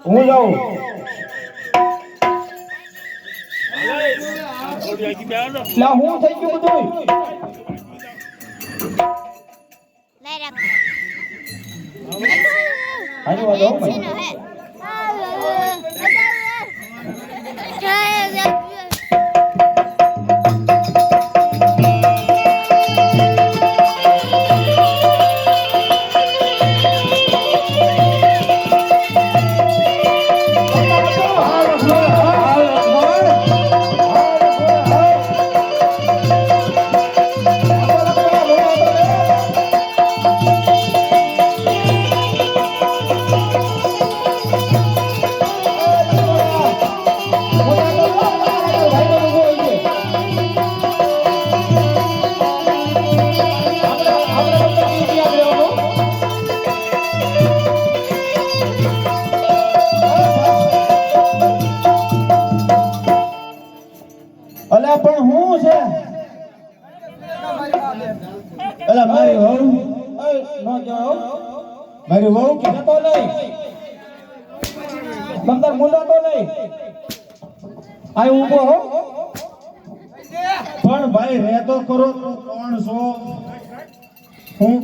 હું જાઉં લા હું થઈ ગયું બધું હાલો જાઉં અલા પણ હું છે અલા મારી વહુ ન જાઓ મારી વહુ કહેતો નહીં તમતાર મુંડાતો નહીં આ ઊભો હો પણ ભાઈ રહેતો ખરો તું કોણ છો હું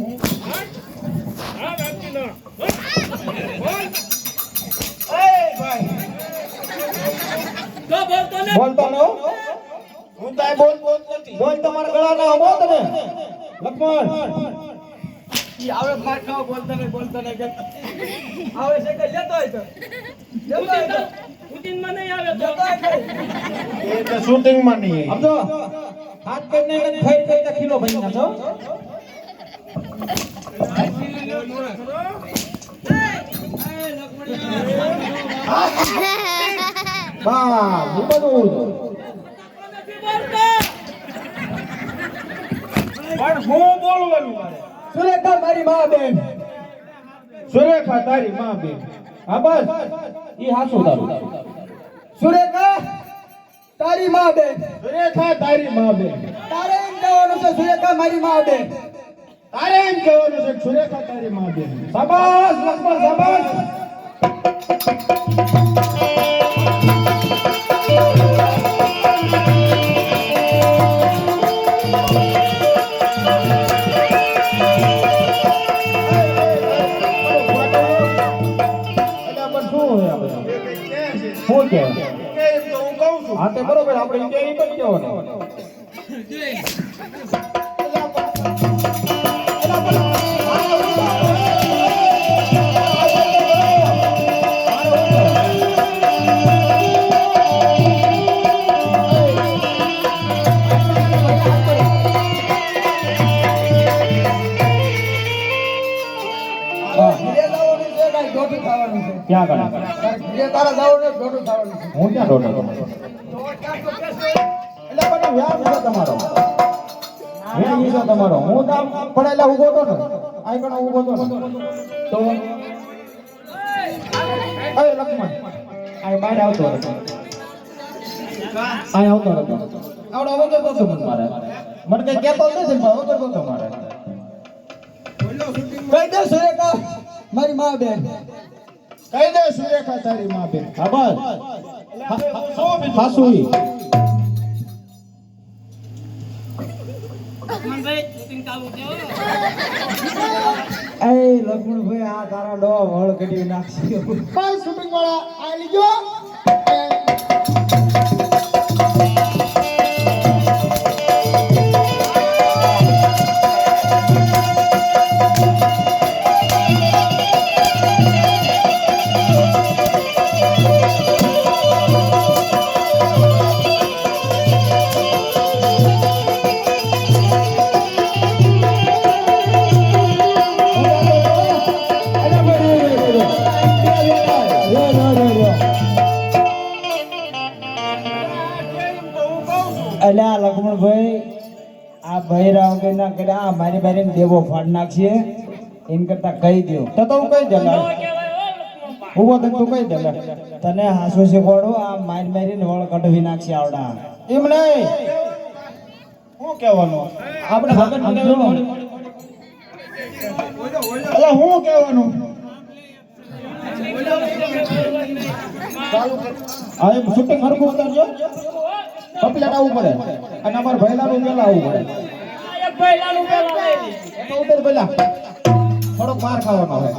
બોલતો ન હું કાઈ બોલ નથી બોલ તમારા ગળા ના બોલ તને લક્ષ્મણ ઈ આવે માર ખાવ બોલતો નહીં કે આવે છે કે લેતો હોય તો શૂટિંગ માં નહીં આવે તો એ તો શૂટિંગ માં નહીં સમજો હાથ કરીને એને ફાઈટ કરીને કિલો ભરી નાખો બા બધું પણ હું બોલવાનું મારે સુરેખા મારી માં બેન સુરેખા તારી માં બેન હા બસ ઈ હાસુ તારું સુરેખા તારી માં બેન સુરેખા તારી માં બેન તારે એમ કહેવાનું છે સુરેખા મારી માં બેન તારે એમ કહેવાનું છે સુરેખા તારી માં બેન શાબાશ લક્ષ્મણ શાબાશ શું કે એમ તો હું કહું છું હા તે બરોબર આપણે ઇન્ડિયા કરી જવાનું ક્યાં કરે જે તારા જાવને ડોડું થવાનું છે હું ક્યાં ડોડું એટલે પણ વ્યાપ છે તમારો વ્યાપ છે તમારો હું તો પડેલા ઊભો તો ને આઈ કણ ઊભો તો તો એ લક્ષ્મણ આઈ બહાર આવતો હતો આઈ આવતો હતો આવડો વગર તો મને મારે મને કઈ કહેતો નથી પણ વગર તો મારે કઈ દે સુરેખા મારી માં બેન કઈ દે સુરેખા તારી માં બેન હા બસ હાસુઈ લક્ષ્મણભાઈ શૂટિંગ ચાલુ છે એ લક્ષ્મણભાઈ આ તારા ડો વળ કઢી નાખશે કઈ શૂટિંગ વાળા આ લીજો અલ્યા લક્ષ્મણભાઈ આ ભૈરા વગરના કડા આ મારી બારીને દેવો ફાડ નાખશે એમ કરતા કહી દો તો હું કહી દે ઉભો તો તું કહી દે તને હાસુ શીખવાડો આ મારીને વળ કઢવી નાખશે આવડા એમ નહીં શું કહેવાનું આપણે ભગત અલ્યા હું કહેવાનું આ એમ શૂટિંગ હરખું ઉતારજો કપલેટ આવવું પડે અને અમાર ભૈલાનું પેલા આવવું પડે તો ઉતર પેલા થોડોક માર ખાવાનો હોય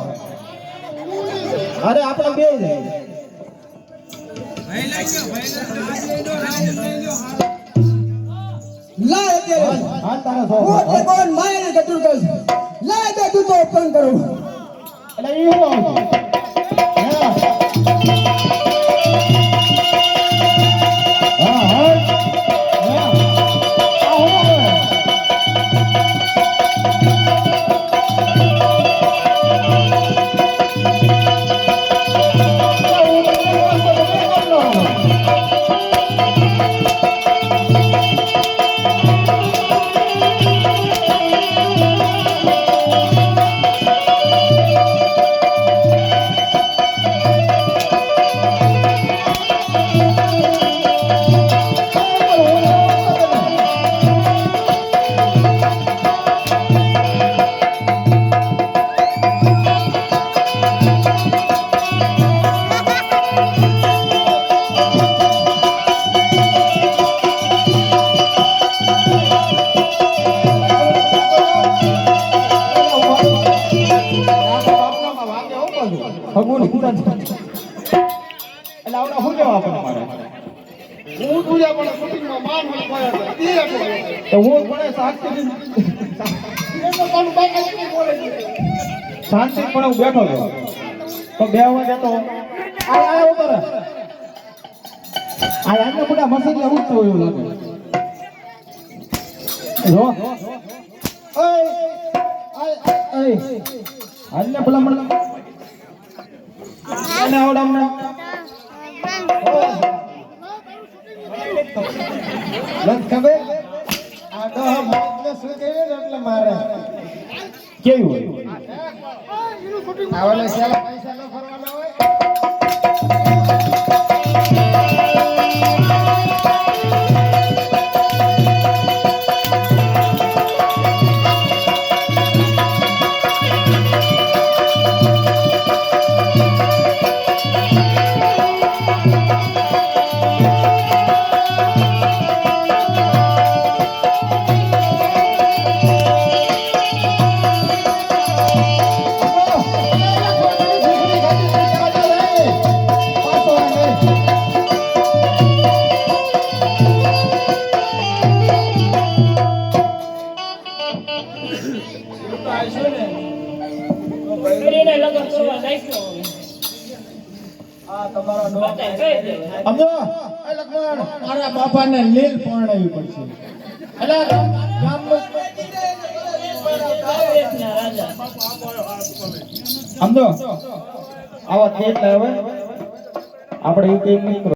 અરે આપણે બે જાય લા અત્યારે હા તારા સો હું તે કોણ માયને કટુર કર લા દે તું તો ઓપન કરું એટલે ઈ હું આવતું હા હા ભગવાન પૂરા એટલે આવડા શું જવા આપણે મારે હું તુજા પણ શૂટિંગમાં માન મને ખોયા હતા તો હું પણ શાંતિ એ તો કોણ બાકા કે બોલે છે શાંતિ પણ હું બેઠો હતો તો બે વાગે તો આ ઉપર આ આને બધા મસલિયા ઉઠતો હોય એવું લાગે જો ઓય ઓય આને ભલા મને અને આવડા મને લગ ખબર આ તો મોકલે શું કહેવે ને એટલે મારે કેવું હોય આવલે સેલા પૈસા ન ફરવાના હોય અમો એ લખમણ મારા બાપાને લીલ પરણાવી પડશે એટલે ગામ સમજો આવા તેજ હવે આપણે એક નહીં